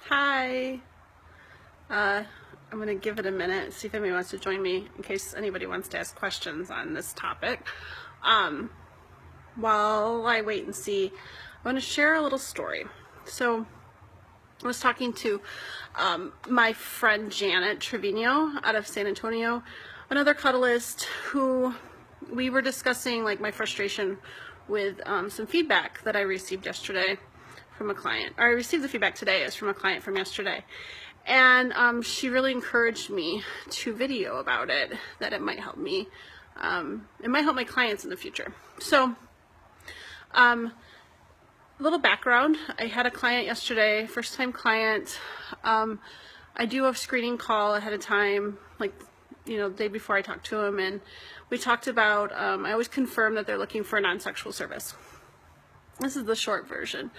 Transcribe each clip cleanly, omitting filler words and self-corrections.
Hi. I'm going to give it a minute, see if anybody wants to join me in case anybody wants to ask questions on this topic. While I wait and see, I want to share a little story. So I was talking to my friend Janet Trevino out of San Antonio, another cuddlist, who we were discussing like my frustration with some feedback that I received yesterday from a client. Or I received the feedback today is from a client from yesterday. And she really encouraged me to video about it, that it might help me. It might help my clients in the future. So, little background. I had a client yesterday, first time client. I do a screening call ahead of time, like, the day before I talk to him. And we talked about, I always confirm that they're looking for a non-sexual service. This is the short version.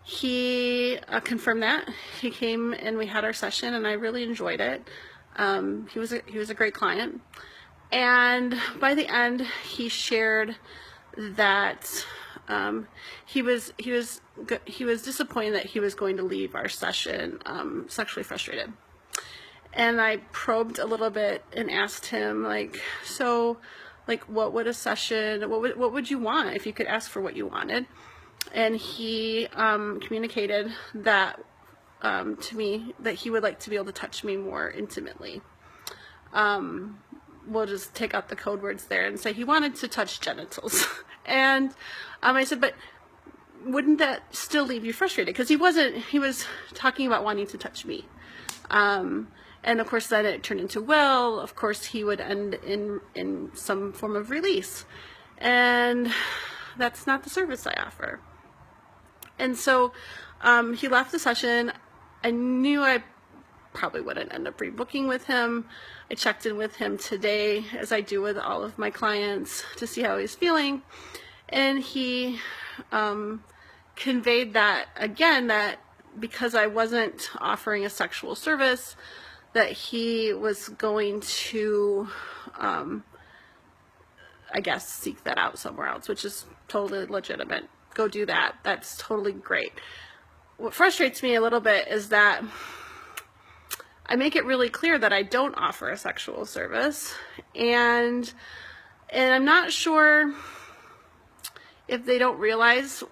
He confirmed that. He came and we had our session, and I really enjoyed it. He was a great client, and by the end, he shared that he was disappointed that he was going to leave our session sexually frustrated. And I probed a little bit and asked him, what would a session? What would you want if you could ask for what you wanted? And he communicated that to me, that he would like to be able to touch me more intimately. We'll just take out the code words there and say he wanted to touch genitals. And I said, but wouldn't that still leave you frustrated? Because he was talking about wanting to touch me. And of course then it turned into, well, of course he would end in some form of release. And that's not the service I offer. And so he left the session. I knew I probably wouldn't end up rebooking with him. I checked in with him today, as I do with all of my clients, to see how he's feeling. And he conveyed that, again, that because I wasn't offering a sexual service, that he was going to, I guess, seek that out somewhere else, which is totally legitimate. Go do that. That's totally great. What frustrates me a little bit is that I make it really clear that I don't offer a sexual service, and I'm not sure if they don't realize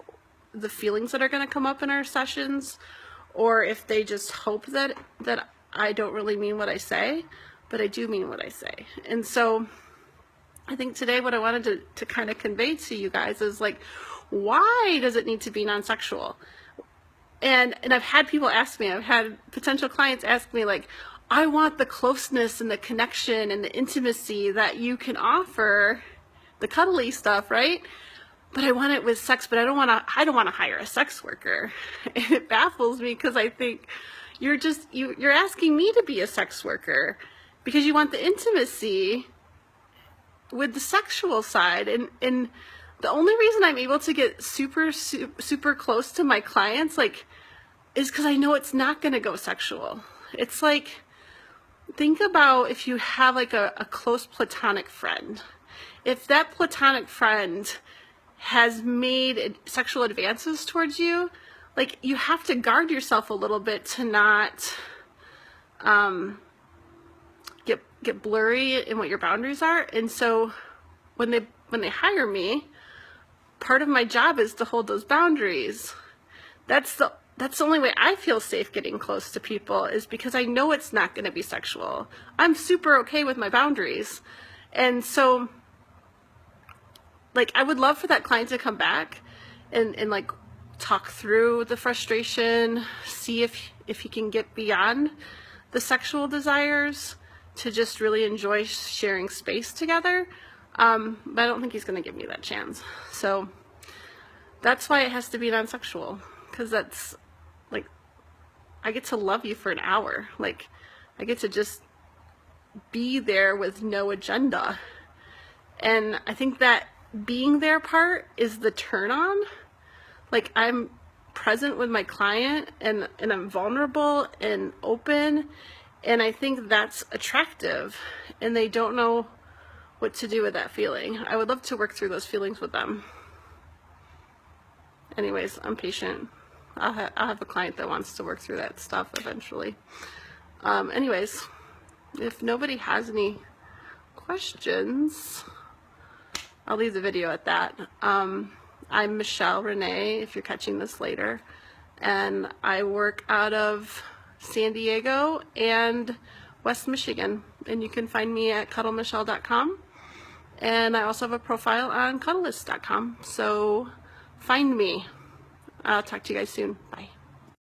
the feelings that are going to come up in our sessions, or if they just hope that I don't really mean what I say, but I do mean what I say. And so I think today what I wanted to kind of convey to you guys is why does it need to be non-sexual? And I've had people ask me, I've had potential clients ask me, I want the closeness and the connection and the intimacy that you can offer, the cuddly stuff, right? But I want it with sex, but I don't want to hire a sex worker. And it baffles me, because I think you're asking me to be a sex worker because you want the intimacy with the sexual side. And the only reason I'm able to get super close to my clients, is because I know it's not going to go sexual. It's think about if you have a close platonic friend. If that platonic friend has made sexual advances towards you, you have to guard yourself a little bit to not get blurry in what your boundaries are. And so when they hire me, part of my job is to hold those boundaries. That's the only way I feel safe getting close to people, is because I know it's not going to be sexual. I'm super okay with my boundaries. And so I would love for that client to come back and talk through the frustration, see if he can get beyond the sexual desires to just really enjoy sharing space together. But I don't think he's going to give me that chance. So that's why it has to be non-sexual, because that's I get to love you for an hour. I get to just be there with no agenda. And I think that being there part is the turn on. I'm present with my client, and I'm vulnerable and open, and I think that's attractive, and they don't know what to do with that feeling. I would love to work through those feelings with them. Anyways, I'm patient. I'll have a client that wants to work through that stuff eventually. Anyways, if nobody has any questions, I'll leave the video at that. I'm Michelle Renee, if you're catching this later, and I work out of San Diego and West Michigan, and you can find me at cuddlemichelle.com, and I also have a profile on cuddlist.com, so find me. I'll talk to you guys soon. Bye.